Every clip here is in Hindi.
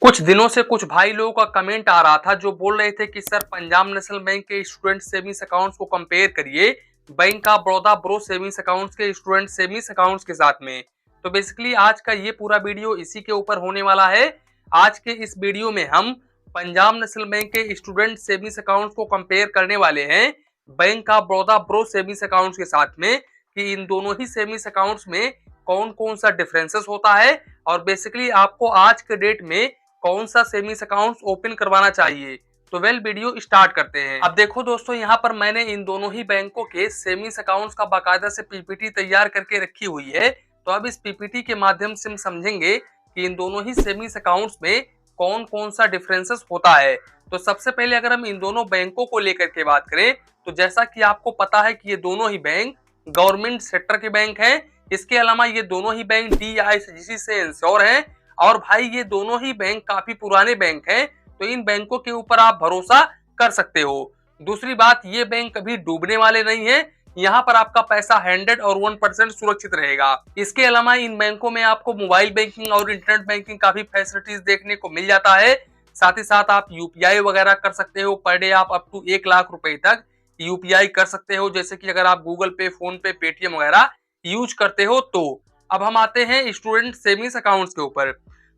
कुछ दिनों से कुछ भाई लोगों का कमेंट आ रहा था जो बोल रहे थे कि सर पंजाब नेशनल बैंक के स्टूडेंट सेविंग्स अकाउंट्स को कंपेयर करिए bank of Baroda bro savings accounts के स्टूडेंट सेविंग्स अकाउंट्स के साथ में। तो बेसिकली आज का ये पूरा वीडियो इसी के ऊपर होने वाला है। आज के इस वीडियो में हम पंजाब नेशनल बैंक के स्टूडेंट सेविंग्स अकाउंट्स को कंपेयर करने वाले हैं bank of Baroda bro savings accounts के साथ में कि इन दोनों ही सेविंग्स अकाउंट्स में कौन कौन सा डिफरेंसेस होता है और बेसिकली आपको आज के डेट में कौन सा सेविंग्स अकाउंट ओपन करवाना चाहिए। तो वीडियो स्टार्ट करते हैं। अब देखो दोस्तों, यहाँ पर मैंने इन दोनों ही बैंकों के सेविंग्स अकाउंट्स का बाकायदा से पीपीटी तैयार करके रखी हुई है। तो अब इस पीपीटी के माध्यम से हम समझेंगे कि इन दोनों ही सेविंग्स अकाउंट्स में कौन कौन सा डिफरेंसेस होता है। तो सबसे पहले अगर हम इन दोनों बैंकों को लेकर के बात करें तो जैसा कि आपको पता है कि ये दोनों ही बैंक गवर्नमेंट सेक्टर के बैंक हैं। इसके अलावा ये दोनों ही बैंक DICGC से इंश्योर हैं और भाई ये दोनों ही बैंक काफी पुराने बैंक हैं, तो इन बैंकों के ऊपर आप भरोसा कर सकते हो। दूसरी बात, ये बैंक कभी डूबने वाले नहीं है। यहाँ पर आपका पैसा 100 और 1% सुरक्षित रहेगा। इसके अलावा इन बैंकों में आपको मोबाइल बैंकिंग और इंटरनेट बैंकिंग का भी फैसिलिटीज देखने को मिल जाता है। साथ ही साथ आप UPI वगैरह कर सकते हो। पर डे आप अप टू 1 लाख रुपए तक UPI कर सकते हो, जैसे कि अगर आप गूगल पे, फोन पे, पेटीएम वगैरह यूज करते हो। तो अब हम आते हैं स्टूडेंट सेविंग्स अकाउंट्स के ऊपर।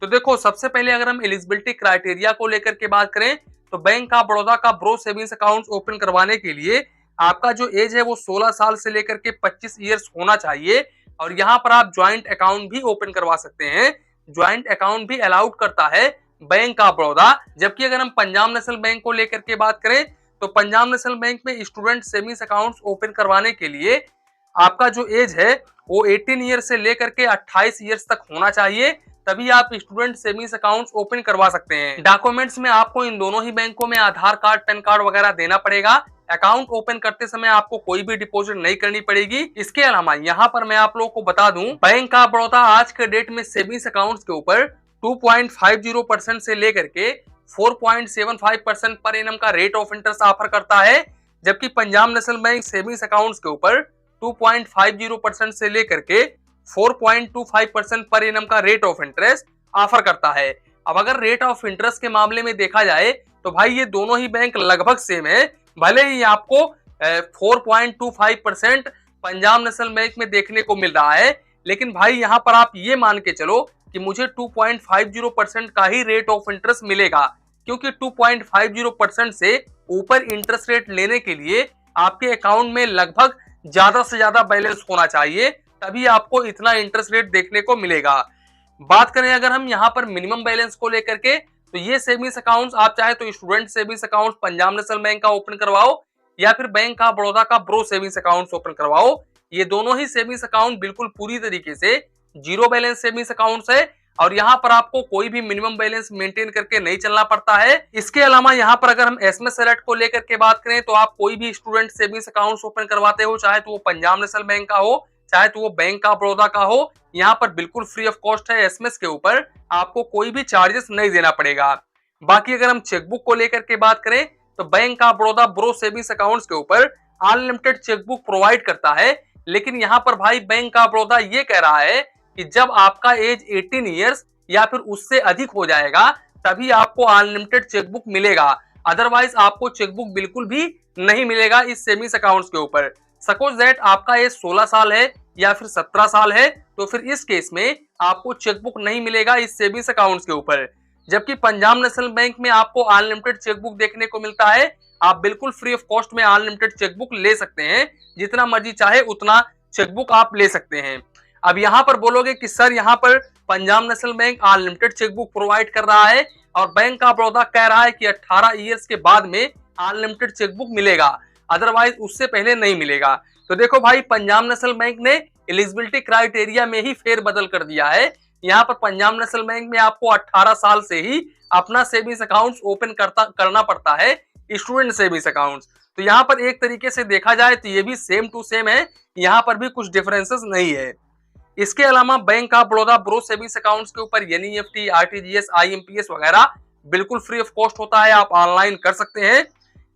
तो देखो, सबसे पहले अगर हम एलिजिबिलिटी क्राइटेरिया को लेकर के बात करें तो बैंक ऑफ बड़ौदा का ब्रो सेविंग्स अकाउंट ओपन करवाने के लिए आपका जो एज है वो 16 साल से लेकर के 25 ईयर्स होना चाहिए। और यहाँ पर आप ज्वाइंट अकाउंट भी ओपन करवा सकते हैं। ज्वाइंट अकाउंट भी अलाउड करता है बैंक ऑफ बड़ौदा। जबकि अगर हम पंजाब नेशनल बैंक को लेकर के बात करें तो पंजाब नेशनल बैंक में स्टूडेंट सेविंग्स अकाउंट ओपन करवाने के लिए आपका जो एज है वो 18 ईयर से लेकर के 28 ईयर्स तक होना चाहिए, तभी आप स्टूडेंट सेविंग्स अकाउंट ओपन करवा सकते हैं। डॉक्यूमेंट्स में आपको इन दोनों ही बैंकों में आधार कार्ड, पैन कार्ड वगैरह देना पड़ेगा। अकाउंट ओपन करते समय आपको कोई भी डिपॉजिट नहीं करनी पड़ेगी। इसके अलावा यहाँ पर मैं आप लोगों को बता दूं, बैंक ऑफ बड़ौदा आज के डेट में सेविंग्स अकाउंट्स के ऊपर 2.50% से लेकर के 4.75% पर एनम का रेट ऑफ इंटरेस्ट ऑफर करता है। जबकि Punjab national bank savings accounts के ऊपर 2.50% से लेकर के 4.25% पर एनम का रेट ऑफ इंटरेस्ट ऑफर करता है। अब अगर रेट ऑफ इंटरेस्ट के मामले में देखा जाए तो भाई ये दोनों ही बैंक लगभग सेम है। भले ही आपको 4.25% पंजाब नेशनल बैंक में देखने को मिल रहा है, लेकिन भाई यहाँ पर आप ये मान के चलो कि मुझे 2.50% का ही रेट ऑफ इंटरेस्ट मिलेगा, क्योंकि 2.50% से ऊपर इंटरेस्ट रेट लेने के लिए आपके अकाउंट में लगभग ज्यादा से ज्यादा बैलेंस होना चाहिए, तभी आपको इतना इंटरेस्ट रेट देखने को मिलेगा। बात करें अगर हम यहाँ पर मिनिमम बैलेंस को लेकर के तो ये सेविंग्स अकाउंट्स आप चाहे तो student savings account Punjab national bank का ओपन करवाओ या फिर बैंक ऑफ बड़ौदा का ब्रो सेविंग्स अकाउंट ओपन करवाओ। ये दोनों ही सेविंग्स अकाउंट बिल्कुल पूरी तरीके से जीरो बैलेंस सेविंग्स अकाउंट्स है और यहाँ पर आपको कोई भी मिनिमम बैलेंस मेंटेन करके नहीं चलना पड़ता है। इसके अलावा यहाँ पर अगर हम SMS अलर्ट को लेकर के बात करें तो आप कोई भी स्टूडेंट सेविंग्स अकाउंट ओपन करवाते हो, चाहे तो वो पंजाब नेशनल बैंक का हो चाहे तो वो बैंक ऑफ बड़ौदा का हो, यहाँ पर बिल्कुल फ्री ऑफ कॉस्ट है। SMS के ऊपर आपको कोई भी चार्जेस नहीं देना पड़ेगा। बाकी अगर हम चेकबुक को लेकर के बात करें तो bank of Baroda bro savings accounts के ऊपर अनलिमिटेड चेकबुक प्रोवाइड करता है, लेकिन यहाँ पर भाई बैंक ऑफ बड़ौदा ये कह रहा है कि जब आपका एज 18 ईयर्स या फिर उससे अधिक हो जाएगा तभी आपको अनलिमिटेड चेकबुक मिलेगा, अदरवाइज आपको चेकबुक बिल्कुल भी नहीं मिलेगा इस सेविंग्स अकाउंट्स के ऊपर। सपोज दैट आपका एज 16 साल है या फिर 17 साल है तो फिर इस केस में आपको चेकबुक नहीं मिलेगा इस सेविंग्स अकाउंट्स के ऊपर। जबकि पंजाब नेशनल बैंक में आपको अनलिमिटेड चेकबुक देखने को मिलता है। आप बिल्कुल फ्री ऑफ कॉस्ट में अनलिमिटेड चेकबुक ले सकते हैं, जितना मर्जी चाहे उतना चेकबुक आप ले सकते हैं। अब यहाँ पर बोलोगे कि सर यहाँ पर Punjab national bank unlimited chequebook provide कर रहा है और बैंक ऑफ बड़ौदा कह रहा है कि 18 ईयर्स के बाद में अनलिमिटेड चेकबुक मिलेगा, अदरवाइज उससे पहले नहीं मिलेगा। तो देखो भाई, पंजाब नेशनल बैंक ने एलिजिबिलिटी क्राइटेरिया में ही फेरबदल कर दिया है। यहाँ पर पंजाब नेशनल बैंक में आपको 18 साल से ही अपना सेविंग्स अकाउंट ओपन करना पड़ता है, स्टूडेंट सेविंग्स अकाउंट। तो यहाँ पर एक तरीके से देखा जाए तो ये भी सेम टू सेम है, यहाँ पर भी कुछ डिफरेंसेस नहीं है। इसके अलावा bank of Baroda bro savings accounts के ऊपर NEFT, RTGS, IMPS वगैरह बिल्कुल फ्री ऑफ कॉस्ट होता है, आप ऑनलाइन कर सकते हैं।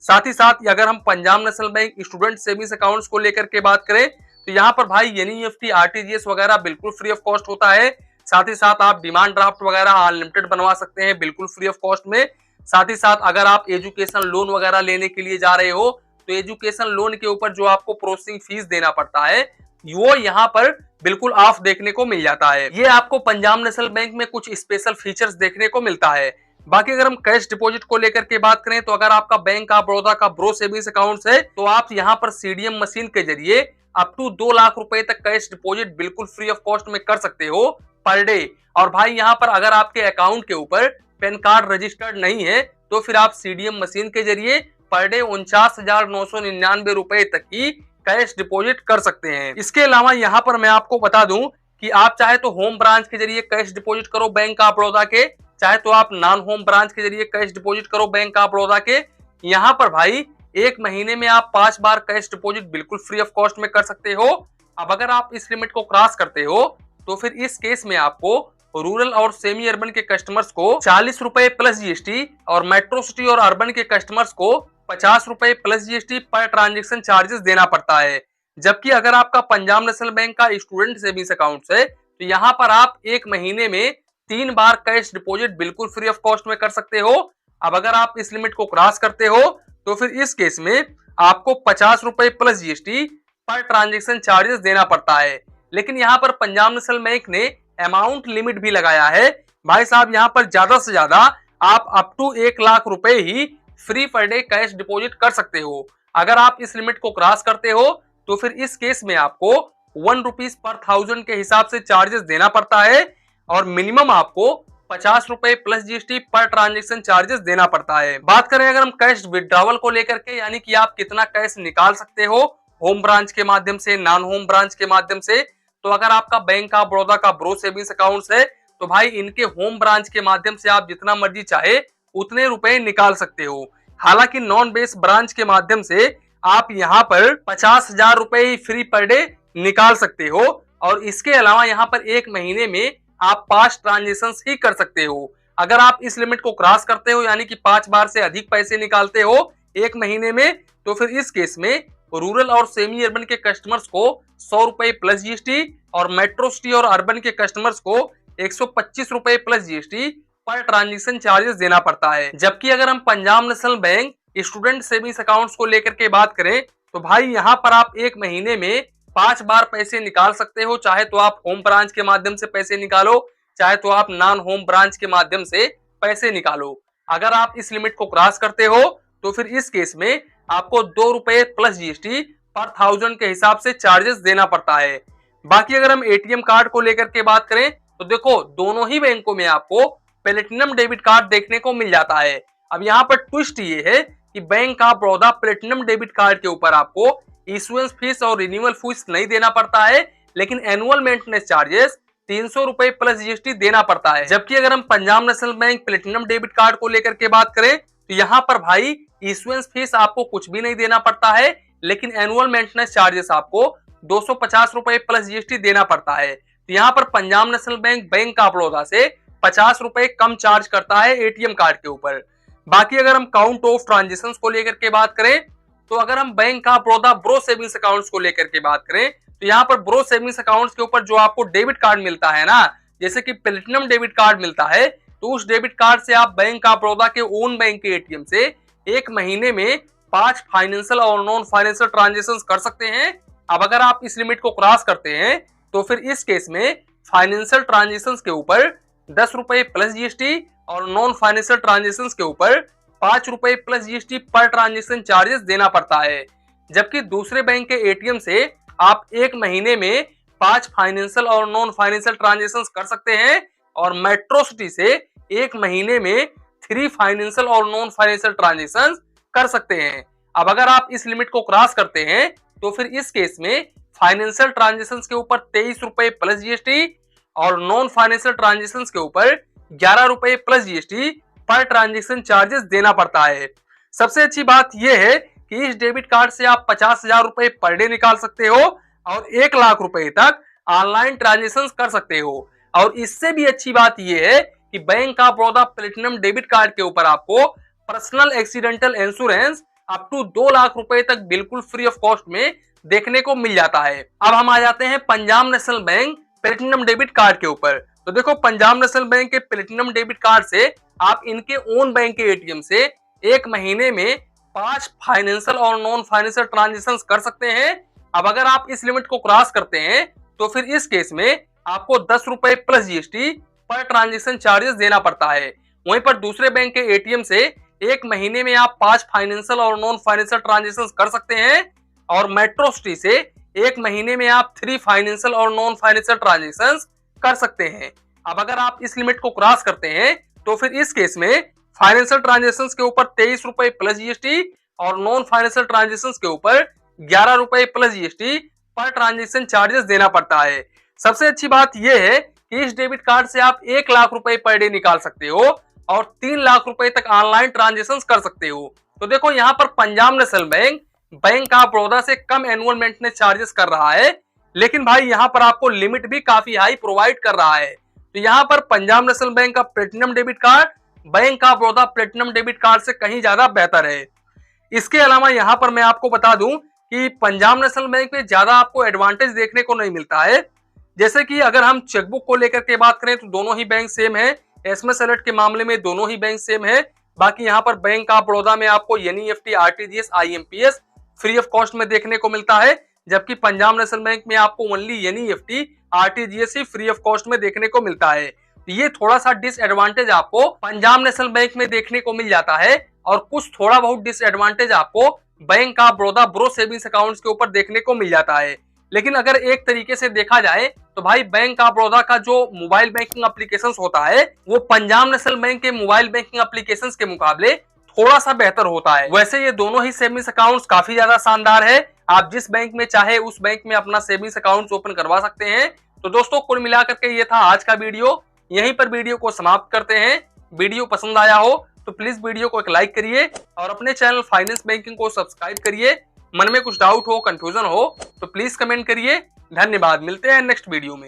साथ ही साथ अगर हम Punjab national bank student savings accounts को लेकर के बात करें तो यहाँ पर भाई NEFT, RTGS वगैरह बिल्कुल फ्री ऑफ कॉस्ट होता है। साथ ही साथ आप डिमांड ड्राफ्ट वगैरह अनलिमिटेड बनवा सकते हैं बिल्कुल फ्री ऑफ कॉस्ट में। साथ ही साथ अगर आप एजुकेशन लोन वगैरह लेने के लिए जा रहे हो तो एजुकेशन लोन के ऊपर जो आपको प्रोसेसिंग फीस देना पड़ता है वो यहाँ पर बिल्कुल ऑफ देखने को मिल जाता है। ये आपको पंजाब नेशनल बैंक में कुछ स्पेशल फीचर्स देखने को मिलता है। बाकी अगर हम कैश डिपॉजिट को लेकर के बात करें तो अगर आपका बैंक ऑफ बड़ौदा का ब्रो सेविंग्स अकाउंट है तो आप यहाँ पर सीडीएम मशीन के जरिए अप टू 2 लाख रुपए तक कैश डिपॉजिट बिल्कुल फ्री ऑफ कॉस्ट में कर सकते हो पर डे। और भाई यहाँ पर अगर आपके अकाउंट के ऊपर पैन कार्ड रजिस्टर्ड नहीं है तो फिर आप सीडीएम मशीन के जरिए पर डे 49,999 रुपए तक की कैश डिपॉजिट कर सकते हैं। इसके अलावा यहाँ पर मैं आपको बता दूं कि आप चाहे तो होम ब्रांच के जरिए कैश डिपॉजिट करो बैंक ऑफ बड़ौदा के, चाहे तो आप नॉन होम ब्रांच के जरिए कैश डिपॉजिट करो बैंक ऑफ बड़ौदा के। यहाँ पर भाई एक महीने में आप 5 बार कैश डिपॉजिट बिल्कुल फ्री ऑफ कॉस्ट में कर सकते हो। अब अगर आप इस लिमिट को क्रॉस करते हो तो फिर इस केस में आपको रूरल और सेमी अर्बन के कस्टमर्स को 40 रुपए प्लस जीएसटी और मेट्रो सिटी और अर्बन के कस्टमर्स को 50 रुपए plus GST per transaction charges देना पड़ता है। जबकि अगर आपका पंजाब नेशनल बैंक का स्टूडेंट सेविंग्स अकाउंट है तो यहाँ पर आप एक महीने में 3 बार कैश डिपॉजिट बिल्कुल फ्री ऑफ कॉस्ट में कर सकते हो। अब अगर आप इस लिमिट को क्रॉस करते हो तो फिर इस केस में आपको 50 रुपए plus GST per transaction charges देना पड़ता है। लेकिन यहाँ पर पंजाब नेशनल बैंक ने अमाउंट लिमिट भी लगाया है। भाई साहब यहाँ पर ज्यादा से ज्यादा आप अप टू 1 लाख रुपए ही free per day cash deposit कर सकते हो। अगर आप इस लिमिट को क्रॉस करते हो तो फिर इस केस में आपको 1 रुपीज पर 1000 के हिसाब से चार्जेस देना पड़ता है और मिनिमम आपको 50 रुपए plus GST per transaction charges देना पड़ता है। बात करें अगर हम कैश विड्रॉवल को लेकर के, यानी कि आप कितना कैश निकाल सकते हो होम ब्रांच के माध्यम से, नॉन होम ब्रांच के माध्यम से, तो अगर आपका बैंक ऑफ बड़ौदा का ब्रो सेविंग्स अकाउंट है तो भाई इनके होम ब्रांच के माध्यम से आप जितना मर्जी चाहे उतने रुपए निकाल सकते हो। हालांकि नॉन बेस ब्रांच के माध्यम से आप यहाँ पर 50,000 रुपए ही फ्री पर डे निकाल सकते हो और इसके अलावा यहाँ पर एक महीने में आप 5 ट्रांजेक्शन ही कर सकते हो। अगर आप इस लिमिट को क्रॉस करते हो यानी कि 5 बार से अधिक पैसे निकालते हो एक महीने में तो फिर इस केस में रूरल और सेमी अर्बन के कस्टमर्स को 100 रुपए प्लस जीएसटी और मेट्रो सिटी और अर्बन के कस्टमर्स को 125 रुपए plus GST per transaction charges देना पड़ता है। जबकि अगर हम Punjab national bank student savings accounts को लेकर के बात करें तो भाई यहाँ पर आप एक महीने में 5 बार पैसे निकाल सकते हो, चाहे तो आप होम ब्रांच के माध्यम से पैसे निकालो, चाहे तो आप नॉन होम ब्रांच के माध्यम से पैसे निकालो। अगर आप इस लिमिट को क्रॉस करते हो तो फिर इस केस में आपको 2 रुपए प्लस जीएसटी पर 1000 के हिसाब से चार्जेस देना पड़ता है। बाकी अगर हम एटीएम कार्ड को लेकर के बात करें तो देखो दोनों ही बैंकों में आपको प्लेटिनम डेबिट कार्ड देखने को मिल जाता है। अब यहाँ पर ट्विस्ट ये है कि bank of Baroda platinum debit card के ऊपर आपको इशुएंस फीस और रिन्यूअल फीस नहीं देना पड़ता है, लेकिन एनुअल मेंटेनेंस चार्जेस 300 रुपए प्लस जीएसटी देना पड़ता है। जबकि अगर हम Punjab national bank platinum debit card को लेकर के बात करें तो यहाँ पर भाई इशुएंस फीस आपको कुछ भी नहीं देना पड़ता है, लेकिन एनुअल मेंटेनेंस चार्जेस आपको 250 रुपए प्लस जीएसटी देना पड़ता है। तो यहाँ पर Punjab national bank bank of Baroda से 50 रुपए कम चार्ज करता है एटीएम कार्ड के ऊपर। बाकी अगर हम काउंट ऑफ ट्रांजेक्शन को लेकर के बात करें तो अगर हम bank of Baroda bro savings accounts को लेकर के बात करें तो यहाँ पर ब्रो सेविंग्स अकाउंट्स के ऊपर जो आपको डेबिट कार्ड मिलता है ना, जैसे कि प्लेटिनम डेबिट कार्ड मिलता है, तो उस डेबिट कार्ड से आप बैंक ऑफ बड़ौदा के ओन बैंक के एटीएम से एक महीने में 5 फाइनेंशियल और नॉन फाइनेंशियल ट्रांजेक्शन कर सकते हैं। अब अगर आप इस लिमिट को क्रॉस करते हैं तो फिर इस केस में फाइनेंशियल ट्रांजेक्शन के ऊपर 10 रुपए प्लस जीएसटी और नॉन फाइनेंशियल ट्रांजेक्शन के ऊपर 5 रुपए plus GST per transaction charges देना पड़ता है। जबकि दूसरे बैंक के एटीएम से आप एक महीने में 5 फाइनेंशियल और नॉन फाइनेंशियल ट्रांजेक्शन कर सकते हैं और मेट्रो सिटी से एक महीने में 3 फाइनेंशियल और नॉन फाइनेंशियल ट्रांजेक्शन कर सकते हैं। अब अगर आप इस लिमिट को क्रॉस करते हैं तो फिर इस केस में फाइनेंशियल ट्रांजेक्शन के ऊपर 23 रुपए प्लस जीएसटी और नॉन फाइनेंशियल ट्रांजेक्शन के ऊपर 11 रुपए plus GST per transaction charges देना पड़ता है। सबसे अच्छी बात यह है कि इस डेबिट कार्ड से आप 50,000 रुपए पर डे निकाल सकते हो और 1 लाख रुपए तक ऑनलाइन ट्रांजेक्शन कर सकते हो। और इससे भी अच्छी बात यह है कि bank of Baroda platinum debit card के ऊपर आपको personal accidental insurance up to 2 lakh रुपए तक बिल्कुल फ्री ऑफ कॉस्ट में देखने को मिल जाता है। अब हम आ जाते हैं Punjab national bank platinum debit card के ऊपर। तो देखो पंजाब नेशनल बैंक के प्लेटिनम डेबिट कार्ड से आप इनके ओन बैंक के एटीएम से एक महीने में 5 फाइनेंशियल और नॉन फाइनेंशियल ट्रांजेक्शन कर सकते हैं। अब अगर आप इस लिमिट को क्रॉस करते हैं तो फिर इस केस में आपको 10 रुपए plus GST per transaction charges देना पड़ता है। वहीं पर दूसरे बैंक के एटीएम से एक महीने में आप 5 फाइनेंशियल और नॉन फाइनेंशियल ट्रांजेक्शन कर सकते हैं और मेट्रो सिटी से एक महीने में आप 3 फाइनेंशियल और नॉन फाइनेंशियल ट्रांजेक्शन कर सकते हैं। अब अगर आप इस लिमिट को क्रॉस करते हैं तो फिर इस केस में फाइनेंशियल ट्रांजेक्शन के ऊपर 23 रुपए प्लस जीएसटी और नॉन फाइनेंशियल ट्रांजेक्शन के ऊपर 11 रुपए plus GST per transaction charges देना पड़ता है। सबसे अच्छी बात यह है कि इस डेबिट कार्ड से आप 1 लाख रुपए पर डे निकाल सकते हो और 3 लाख रुपए तक ऑनलाइन ट्रांजेक्शन कर सकते हो। तो देखो यहाँ पर Punjab national bank of Baroda से कम एनुअल मेंटेनेंस चार्जेस कर रहा है, लेकिन भाई यहाँ पर आपको लिमिट भी काफी हाई प्रोवाइड कर रहा है। तो यहाँ पर पंजाब नेशनल बैंक का platinum debit card bank of Baroda platinum debit card से कहीं ज्यादा बेहतर है। इसके अलावा यहाँ पर मैं आपको बता दूं कि पंजाब नेशनल बैंक में ज्यादा आपको एडवांटेज देखने को नहीं मिलता है। जैसे कि अगर हम चेकबुक को लेकर के बात करें तो दोनों ही बैंक सेम है, एसएमएस अलर्ट के मामले में दोनों ही बैंक सेम है। बाकी यहाँ पर बैंक ऑफ बड़ौदा में आपको NEFT, RTGS, IMPS free of cost में देखने को मिलता है, जबकि पंजाब नेशनल बैंक में आपको only NEFT, RTGS he free of cost में देखने को मिलता है। ये थोड़ा सा डिसएडवांटेज आपको पंजाब नेशनल बैंक में देखने को मिल जाता है और कुछ थोड़ा बहुत डिसएडवांटेज आपको bank of Baroda bro savings accounts के ऊपर देखने को मिल जाता है। लेकिन अगर एक तरीके से देखा जाए तो भाई बैंक ऑफ बड़ौदा का जो मोबाइल बैंकिंग एप्लीकेशंस होता है वो पंजाब नेशनल बैंक के मोबाइल बैंकिंग एप्लीकेशंस के मुकाबले थोड़ा सा बेहतर होता है। वैसे ये दोनों ही सेविंग्स अकाउंट्स काफी ज्यादा शानदार है। आप जिस बैंक में चाहे उस बैंक में अपना सेविंग्स अकाउंट ओपन करवा सकते हैं। तो दोस्तों कुल मिलाकर के ये था आज का वीडियो। यहीं पर वीडियो को समाप्त करते हैं। वीडियो पसंद आया हो तो प्लीज वीडियो को एक लाइक करिए और अपने चैनल फाइनेंस बैंकिंग को सब्सक्राइब करिए। मन में कुछ डाउट हो, कंफ्यूजन हो तो प्लीज कमेंट करिए। धन्यवाद, मिलते हैं नेक्स्ट वीडियो में।